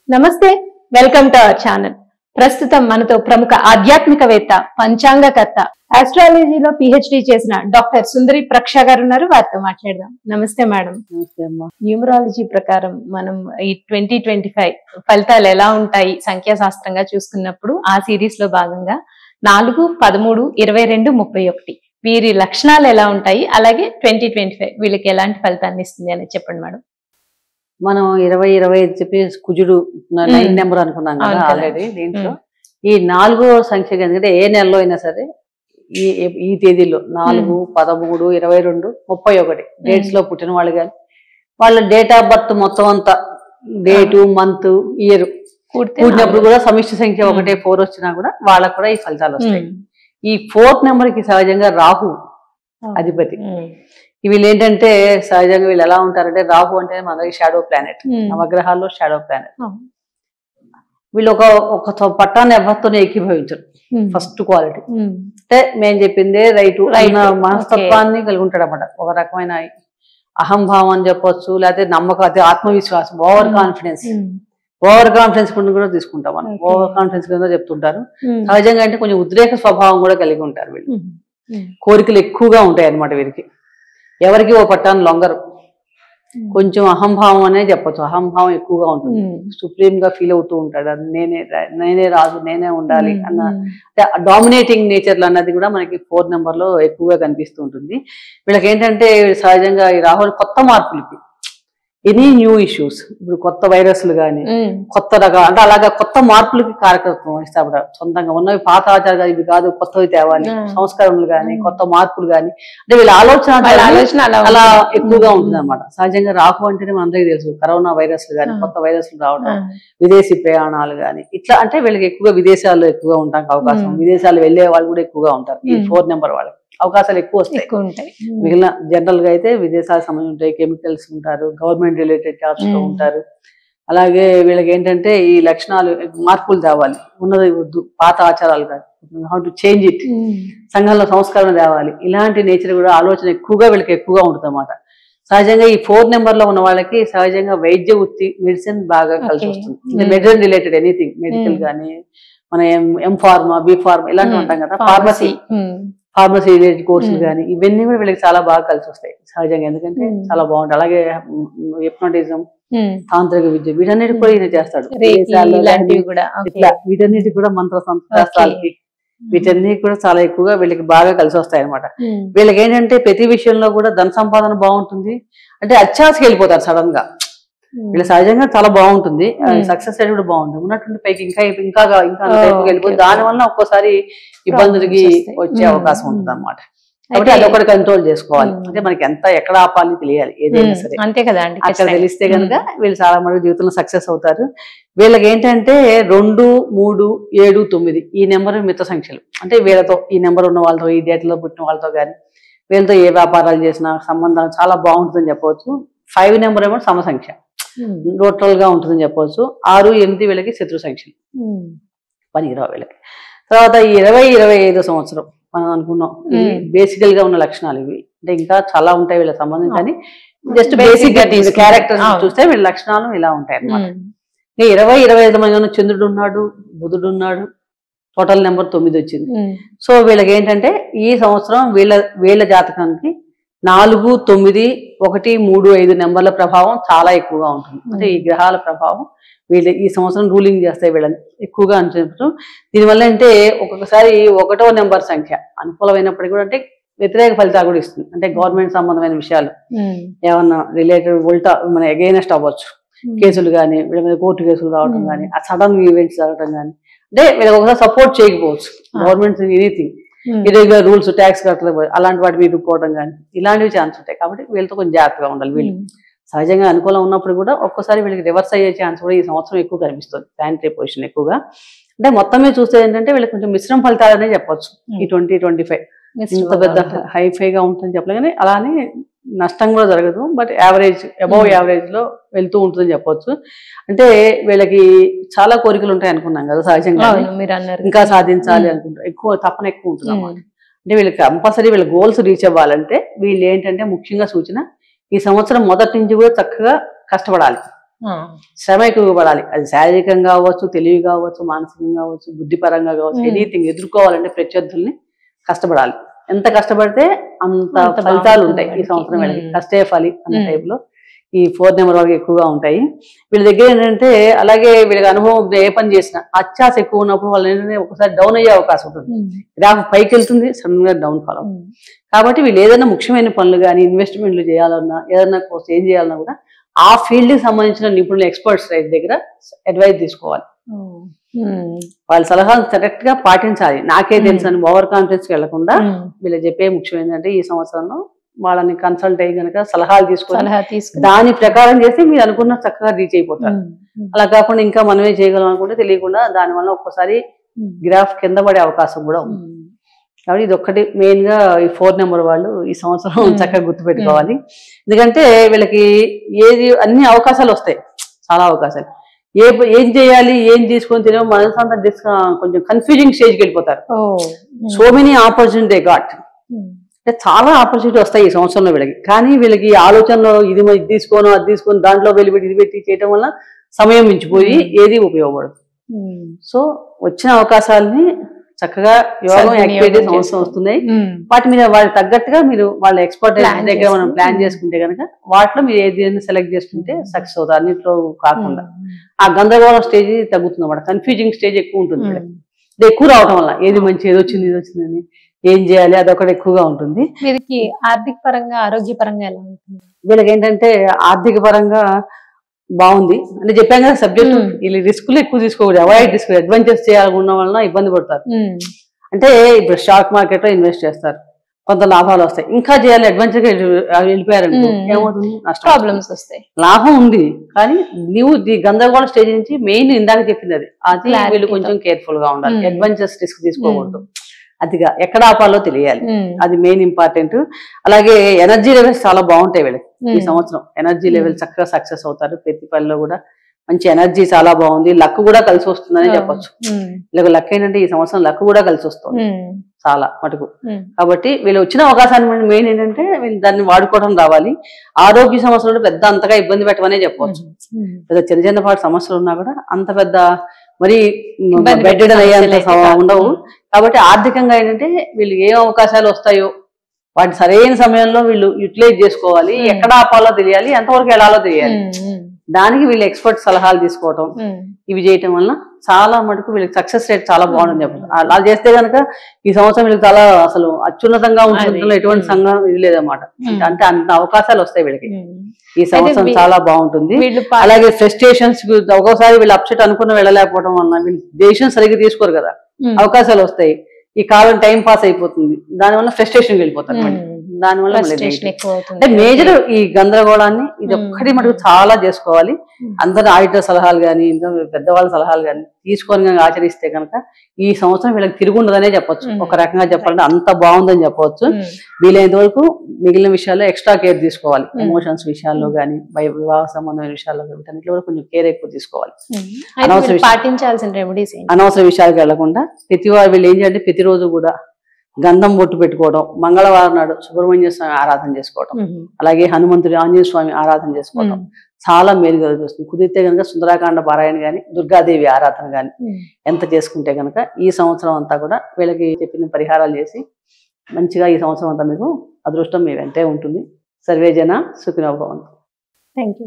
నమస్తే, welcome to our channel. ప్రస్తుతం మనతో ప్రముఖ ఆధ్యాత్మికవేత్త, పంచాంగకర్త, ఆస్ట్రాలజీలో పిహెచ్డి చేసిన డాక్టర్ సుందరి ప్రక్ష గారు ఉన్నారు. వారితో మాట్లాడదాం. నమస్తే మేడం. న్యూమరాలజీ ప్రకారం మనం ఈ 2025 ఫలితాలు ఎలా ఉంటాయి సంఖ్యాశాస్త్రంగా చూసుకున్నప్పుడు ఆ సిరీస్ లో భాగంగా 4, 13, 22, 31 వీరి లక్షణాలు ఎలా ఉంటాయి, అలాగే 2025 వీళ్ళకి ఎలాంటి ఫలితాన్ని ఇస్తుంది అని చెప్పండి మేడం. మనం 20-25 చెప్పి కుజుడు 9 నెంబర్ అనుకున్నాం కదా ఆల్రెడీ. దీంట్లో ఈ 4వ సంఖ్య ఎందుకంటే ఏ నెలలో అయినా సరే ఈ తేదీలో 4, 13, 22, 31 డేట్స్ లో పుట్టిన వాళ్ళు కానీ వాళ్ళ డేట్ ఆఫ్ బర్త్ మొత్తం అంతా డేటు, మంత్, ఇయర్ కూడినప్పుడు కూడా సమిష్టి సంఖ్య 1, 4 వచ్చినా కూడా వాళ్ళకు కూడా ఈ ఫలితాలు వస్తాయి. ఈ 4th నెంబర్ కి సహజంగా రాహు అధిపతి. వీళ్ళు ఏంటంటే సహజంగా వీళ్ళు ఎలా ఉంటారంటే, రాహు అంటే మనకి షాడో ప్లానెట్, నవగ్రహాల్లో షాడో ప్లానెట్. వీళ్ళు ఒక పట్టాన్ని ఎవరితోనే ఏకీభవించరు. ఫస్ట్ క్వాలిటీ అంటే మేము చెప్పిందే రైట్ మనస్తత్వాన్ని కలిగి ఉంటాడు అన్నమాట. ఒక రకమైన అహంభావం అని చెప్పొచ్చు, లేకపోతే నమ్మకం, ఆత్మవిశ్వాసం, ఓవర్ కాన్ఫిడెన్స్ కూడా తీసుకుంటాం మనం. ఓవర్ కాన్ఫిడెన్స్ కింద చెప్తుంటారు. సహజంగా అంటే కొంచెం ఉద్రేక స్వభావం కూడా కలిగి ఉంటారు వీళ్ళు. కోరికలు ఎక్కువగా ఉంటాయి అన్నమాట వీరికి. ఎవరికి ఓ పట్టాన్ని లొంగరు. కొంచెం అహంభావం అనే చెప్పొచ్చు. అహంభావం ఎక్కువగా ఉంటుంది. సుప్రీం గా ఫీల్ అవుతూ ఉంటాడు. అది నేనే రాజు, నేనే ఉండాలి అన్న డామినేటింగ్ నేచర్లు అన్నది కూడా మనకి 4th నెంబర్ లో ఎక్కువగా కనిపిస్తూ ఉంటుంది. వీళ్ళకి ఏంటంటే సహజంగా ఈ రాహుల్ కొత్త మార్పులకి, ఎనీ న్యూ ఇష్యూస్, ఇప్పుడు కొత్త వైరస్లు కానీ కొత్త రకాల అంటే అలాగా కొత్త మార్పులకి కారకత్వం వహిస్తాడు. సొంతంగా ఉన్నవి పాత ఆచారాలు ఇవి కాదు, కొత్తవి తేవాలి, సంస్కరణలు కానీ కొత్త మార్పులు కానీ అంటే వీళ్ళ ఆలోచన అలా ఎక్కువగా ఉంటుంది అనమాట. సహజంగా రాహు అంటేనే మనందరికీ తెలుసు, కరోనా వైరస్లు కానీ కొత్త వైరస్లు రావడం, విదేశీ ప్రయాణాలు కానీ ఇట్లా అంటే వీళ్ళకి ఎక్కువగా విదేశాల్లో ఎక్కువగా ఉండడానికి అవకాశం, విదేశాలు వెళ్లే వాళ్ళు కూడా ఎక్కువగా ఉంటారు. ఈ 4th నెంబర్ వాళ్ళకి అవకాశాలు ఎక్కువ వస్తాయి. మిగిలిన జనరల్ గా అయితే విదేశాలకు సంబంధించి ఉంటాయి, కెమికల్స్ ఉంటారు, గవర్నమెంట్ రిలేటెడ్ జాబ్స్ లో ఉంటారు. అలాగే వీళ్ళకి ఏంటంటే ఈ లక్షణాలు మార్పులు తేవాలి, ఉన్నది వద్దు, పాత ఆచారాలు కాదు, హౌ టు చేంజ్ ఇట్, సంఘంలో సంస్కరణ తేవాలి, ఇలాంటి నేచర్ కూడా ఆలోచన ఎక్కువగా వీళ్ళకి ఎక్కువగా ఉంటుంది అన్నమాట. సహజంగా ఈ 4th నెంబర్ లో ఉన్న వాళ్ళకి సహజంగా వైద్య వృత్తి, మెడిసిన్ బాగా కలిసి వస్తుంది. మెడిసిన్ రిలేటెడ్ ఎనీథింగ్, మెడికల్ కానీ మన M.Pharma, B.Pharma ఇలాంటివి ఉంటాం కదా, ఫార్మసీ రిలేటెడ్ కోర్సులు కానీ ఇవన్నీ కూడా వీళ్ళకి చాలా బాగా కలిసి వస్తాయి సహజంగా. ఎందుకంటే చాలా బాగుంటాయి. అలాగే హిప్నోటిజం, తాంత్రిక విద్య వీటన్నిటి కూడా ఈయన చేస్తాడు. వీటన్నిటి కూడా మంత్ర శాస్త్రాలకి వీటన్ని కూడా చాలా ఎక్కువగా వీళ్ళకి బాగా కలిసి వస్తాయి అనమాట. వీళ్ళకి ఏంటంటే ప్రతి విషయంలో కూడా ధన సంపాదన బాగుంటుంది. అంటే అత్యాశకి వెళ్ళిపోతారు సడన్ గా. వీళ్ళ సహజంగా చాలా బాగుంటుంది, సక్సెస్ రేట్ కూడా బాగుంటుంది. ఉన్నటువంటి పైకి ఇంకా వెళ్ళిపోతుంది. దాని వల్ల ఒక్కోసారి ఇబ్బందులకి వచ్చే అవకాశం ఉంటుంది అన్నమాట. కాబట్టి అదొకటి కంట్రోల్ చేసుకోవాలి. అంటే మనకి ఎక్కడ ఆపాలి తెలియాలి ఏదైనా సరే, అంతే కదా అండి. అక్కడ తెలిస్తే కనుక వీళ్ళు చాలా మంది జీవితంలో సక్సెస్ అవుతారు. వీళ్ళకి ఏంటంటే 2, 3, 7, 9 ఈ నెంబర్ మిత్ర సంఖ్యలు. అంటే వీళ్ళతో ఈ నెంబర్ ఉన్న వాళ్ళతో, ఈ డేట్లో పుట్టిన వాళ్ళతో కానీ వీళ్ళతో ఏ వ్యాపారాలు చేసినా సంబంధం చాలా బాగుంటుందని చెప్పవచ్చు. 5 నెంబర్ ఏమో సమ సంఖ్య, న్యూట్రల్ గా ఉంటుందని చెప్పవచ్చు. 6, 8 వీళ్ళకి శత్రు సంఖ్యలు, పనికిరావు వీళ్ళకి. తర్వాత 20-25 సంవత్సరం మనం అనుకున్నాం బేసికల్ గా ఉన్న లక్షణాలు ఇవి. అంటే ఇంకా చాలా ఉంటాయి వీళ్ళ సంబంధం, కానీ జస్ట్ బేసిక్ గా క్యారెక్టర్ చూస్తే వీళ్ళ లక్షణాలు ఇలా ఉంటాయి అన్నమాట. 20-25 మంది చంద్రుడు ఉన్నాడు, బుధుడు ఉన్నాడు, టోటల్ నెంబర్ 9 వచ్చింది. సో వీళ్ళకి ఏంటంటే ఈ సంవత్సరం వీళ్ళ జాతకానికి 4, 9, 1, 3, 5 నెంబర్ల ప్రభావం చాలా ఎక్కువగా ఉంటుంది. అంటే ఈ గ్రహాల ప్రభావం వీళ్ళు ఈ సంవత్సరం రూలింగ్ చేస్తాయి వీళ్ళని ఎక్కువగా అని చెప్తూ. దీనివల్ల అంటే ఒక్కొక్కసారి 1వ నెంబర్ సంఖ్య అనుకూలమైనప్పటికీ కూడా అంటే వ్యతిరేక ఫలితాలు కూడా ఇస్తుంది. అంటే గవర్నమెంట్ సంబంధమైన విషయాలు ఏమన్నా రిలేటెడ్ ఉల్టా మన ఎగైనెస్ట్ అవ్వచ్చు, కేసులు కానీ వీళ్ళ మీద కోర్టు కేసులు రావడం కానీ, ఆ సడన్ ఈవెంట్స్ జరగడం కానీ, అంటే వీళ్ళకి ఒకసారి సపోర్ట్ చేయకపోవచ్చు government anything, irregular rules, tax కట్టలేకపోతే అలాంటి వాటి మీద పోవడం కానీ ఇలాంటివి ఛాన్స్ ఉంటాయి. కాబట్టి వీళ్ళతో కొంచెం జాగ్రత్తగా ఉండాలి. వీళ్ళు సహజంగా అనుకూలం ఉన్నప్పుడు కూడా ఒక్కోసారి వీళ్ళకి రివర్స్ అయ్యే ఛాన్స్ కూడా ఈ సంవత్సరం ఎక్కువ కనిపిస్తుంది. ప్లానెటరీ పొజిషన్ ఎక్కువగా. అంటే మొత్తం మీద చూస్తే ఏంటంటే వీళ్ళకి కొంచెం మిశ్రమ ఫలితాలనే చెప్పొచ్చు ఈ 2025. ఇంత పెద్ద హైఫైగా ఉంటుందని చెప్పలే, కానీ అలానే నష్టం కూడా జరగదు. బట్ యావరేజ్, అబౌవ్ యావరేజ్ లో వెళ్తూ ఉంటుందని చెప్పొచ్చు. అంటే వీళ్ళకి చాలా కోరికలు ఉంటాయి అనుకున్నాం కదా సహజంగా, ఇంకా సాధించాలి అనుకుంటారు, ఎక్కువ తపన ఎక్కువ ఉంటుంది అన్నమాట. అంటే వీళ్ళకి కంపల్సరీ వీళ్ళ గోల్స్ రీచ్ అవ్వాలంటే వీళ్ళు ఏంటంటే ముఖ్యంగా సూచన ఈ సంవత్సరం మొదటి నుంచి కూడా చక్కగా కష్టపడాలి. శ్రమ ఎక్కువ పడాలి. అది శారీరకంగా కావచ్చు, తెలివి కావచ్చు, మానసికంగా కావచ్చు, బుద్ధిపరంగా కావచ్చు, ఎనీథింగ్ ఎదుర్కోవాలంటే ప్రత్యర్థుల్ని కష్టపడాలి. ఎంత కష్టపడితే అంత ఫలితాలు ఉంటాయి ఈ సంవత్సరం వీళ్ళకి. కష్టే ఫలి అన్న టైప్ లో ఈ 4 నెంబర్ వాళ్ళకి ఎక్కువగా ఉంటాయి. వీళ్ళ దగ్గర ఏంటంటే అలాగే వీళ్ళకి అనుభవం ఏ పని చేసినా అత్యాస ఎక్కువ ఉన్నప్పుడు వాళ్ళు ఏంటంటే ఒకసారి డౌన్ అయ్యే అవకాశం ఉంటుంది. గ్రాఫ్ పైకి వెళ్తుంది, సడన్ గా డౌన్ ఫాల్ అవుతుంది. కాబట్టి వీళ్ళు ఏదైనా ముఖ్యమైన పనులు కానీ ఇన్వెస్ట్మెంట్లు చేయాలన్నా ఏదైనా కోసం ఏం చేయాలన్నా కూడా ఆ ఫీల్డ్ కి సంబంధించిన నిపుణులు ఎక్స్పర్ట్స్ దగ్గర అడ్వైస్ తీసుకోవాలి. వాళ్ళ సలహాలు కరెక్ట్ గా పాటించాలి. నాకే తెలుసు అని ఓవర్ కాన్ఫిడెన్స్ కి వెళ్లకుండా వీళ్ళు చెప్పే ముఖ్యం ఏంటంటే ఈ సంవత్సరంలో వాళ్ళని కన్సల్ట్ అయ్యి కనుక సలహాలు తీసుకొని దాని ప్రకారం చేస్తే మీరు అనుకున్న చక్కగా రీచ్ అయిపోతారు. అలా కాకుండా ఇంకా మనమే చేయగలం అనుకుంటే తెలియకుండా దానివల్ల ఒక్కసారి గ్రాఫ్ కింద పడే అవకాశం కూడా ఉంది. కాబట్టి ఇది ఒక్కటి మెయిన్ గా ఈ 4 నెంబర్ వాళ్ళు ఈ సంవత్సరం చక్కగా గుర్తుపెట్టుకోవాలి. ఎందుకంటే వీళ్ళకి అన్ని అవకాశాలు వస్తాయి, చాలా అవకాశాలు. ఏం చేయాలి ఏం తీసుకొని తెలియదు, మనసంతా కొంచెం కన్ఫ్యూజింగ్ స్టేజ్కి వెళ్ళిపోతారు. సో మెనీ ఆపర్చునిటీ గాట్, అంటే చాలా ఆపర్చునిటీ వస్తాయి ఈ సంవత్సరంలో వీళ్ళకి. కానీ వీళ్ళకి ఆలోచనలో ఇది తీసుకోను అది తీసుకొని దాంట్లో వెళ్ళిపెట్టి ఇది పెట్టి చేయటం వల్ల సమయం మించిపోయి ఏది ఉపయోగపడదు. సో వచ్చిన అవకాశాలని చక్కగా యోగం యాక్టివిటీస్ సంవత్సరం వస్తున్నాయి. వాటి మీద వాళ్ళకి తగ్గట్టుగా మీరు వాళ్ళ ఎక్స్పర్ట్ దగ్గర మనం ప్లాన్ చేసుకుంటే కనుక వాటిలో మీరు ఏది సెలెక్ట్ చేసుకుంటే సక్సెస్ అవుతారు. అన్నింటిలో కాకుండా ఆ గందరగోళం స్టేజ్ తగ్గుతుంది అన్నమాట. కన్ఫ్యూజింగ్ స్టేజ్ ఎక్కువ ఉంటుంది. ఇది ఎక్కువ రావడం వల్ల ఏది మంచి ఏది వచ్చింది ఇది వచ్చిందని ఏం చేయాలి అదొకటి ఎక్కువగా ఉంటుంది. వీరికి ఆర్థిక పరంగా ఆరోగ్య పరంగా ఎలా ఉంటుంది? వీళ్ళకి ఏంటంటే ఆర్థిక పరంగా బాగుంది అంటే చెప్పాం కదా సబ్జెక్ట్. వీళ్ళు రిస్కులు ఎక్కువ తీసుకోకూడదు, అవాయిడ్ రిస్క్. అడ్వెంచర్స్ చేయాలనుకున్న వలన ఇబ్బంది పడతారు. అంటే ఇప్పుడు స్టాక్ మార్కెట్ లో ఇన్వెస్ట్ చేస్తారు, కొంత లాభాలు వస్తాయి. ఇంకా చేయాలి అడ్వెంచర్ వెళ్ళిపోయారంటే ఏమవుతుంది, ప్రాబ్లమ్స్ వస్తాయి. లాభం ఉంది కానీ నువ్వు ఈ గందరగోళ స్టేజ్ నుంచి మెయిన్ ఇందాక చెప్పింది అది వీళ్ళు కొంచెం కేర్ఫుల్ గా ఉండాలి. అడ్వెంచర్స్ రిస్క్ తీసుకోకూడదు, అదిగా ఎక్కడ ఆపాలో తెలియాలి, అది మెయిన్ ఇంపార్టెంట్. అలాగే ఎనర్జీ లెవెల్స్ చాలా బాగుంటాయి వీళ్ళకి ఈ సంవత్సరం. ఎనర్జీ లెవెల్ చక్కగా సక్సెస్ అవుతారు. ప్రతి పనిలో కూడా మంచి ఎనర్జీ చాలా బాగుంది. లక్ కూడా కలిసి వస్తుందని చెప్పొచ్చు. వీళ్ళకి లక్ ఏంటంటే ఈ సంవత్సరం లక్ కూడా కలిసి వస్తుంది చాలా మటుకు. కాబట్టి వీళ్ళు వచ్చిన అవకాశాన్ని మెయిన్ ఏంటంటే వీళ్ళు దాన్ని వాడుకోవడం రావాలి. ఆరోగ్య సమస్యలు పెద్ద అంతగా ఇబ్బంది పెట్టమనే చెప్పవచ్చు. పెద్ద చిన్న చిన్నపాటి సమస్యలు ఉన్నా కూడా అంత పెద్ద మరి బెడ్ అయ్యేంత ఉండవు. కాబట్టి ఆర్థికంగా ఏంటంటే వీళ్ళు ఏ అవకాశాలు వస్తాయో వాటి సరైన సమయంలో వీళ్ళు యూటిలైజ్ చేసుకోవాలి. ఎక్కడ ఆపాలో తెలియాలి, ఎంతవరకు వెళ్ళాలో తెలియాలి. దానికి వీళ్ళు ఎక్స్పర్ట్ సలహాలు తీసుకోవటం ఇవి చేయటం వల్ల చాలా మటుకు వీళ్ళకి సక్సెస్ రేట్ చాలా బాగుంటుంది చెప్పాలి. అలా చేస్తే కనుక ఈ సంవత్సరం వీళ్ళకి చాలా అసలు అత్యున్నతంగా ఉంటుంది, ఎటువంటి సంఘం ఇది లేదన్నమాట. అంటే అంత అవకాశాలు వస్తాయి వీళ్ళకి ఈ సంవత్సరం, చాలా బాగుంటుంది. అలాగే ఫ్రస్ట్రేషన్స్ ఒక్కోసారి వీళ్ళు అప్సెట్ అనుకున్న వెళ్ళలేకపోవడం వల్ల వీళ్ళు డెసిషన్ సరిగ్గా తీసుకోరు కదా, అవకాశాలు వస్తాయి. ఈ కాలం టైం పాస్ అయిపోతుంది, దానివల్ల ఫ్రస్ట్రేషన్ వెళ్ళిపోతారు. దానివల్ల అంటే మేజర్ ఈ గందరగోళాన్ని ఇది ఒక్కటి మటుకు చాలా చేసుకోవాలి. అందరూ ఆడిటర్ సలహాలు కానీ ఇంకా పెద్దవాళ్ళ సలహాలు కానీ తీసుకొని ఆచరిస్తే కనుక ఈ సంవత్సరం వీళ్ళకి తిరుగుండదనే చెప్పొచ్చు. ఒక రకంగా చెప్పాలంటే అంత బాగుందని చెప్పవచ్చు. వీలైనంత వరకు మిగిలిన విషయాల్లో ఎక్స్ట్రా కేర్ తీసుకోవాలి. ఎమోషన్స్ విషయాల్లో కానీ వివాహ సంబంధమైన విషయాల్లో వీటన్నిటిలో కూడా కొంచెం కేర్ ఎక్కువ తీసుకోవాలి. అనవసర విషయాలకు వెళ్లకుండా వీళ్ళు ఏం చేయాలంటే ప్రతిరోజు కూడా గంధం బొట్టు పెట్టుకోవడం, మంగళవారం నాడు సుబ్రహ్మణ్య స్వామి ఆరాధన చేసుకోవడం, అలాగే హనుమంతుడి ఆంజనేయ స్వామి ఆరాధన చేసుకోవడం చాలా మేలుగా చూస్తుంది. కుదిరితే కనుక సుందరాకాండ పారాయణ కానీ దుర్గాదేవి ఆరాధన కానీ ఎంత చేసుకుంటే కనుక ఈ సంవత్సరం అంతా కూడా వీళ్ళకి చెప్పిన పరిహారాలు చేసి మంచిగా ఈ సంవత్సరం అంతా మీకు అదృష్టం మీ వెంటే ఉంటుంది. సర్వే జన సుఖినో భవంతు. థాంక్యూ.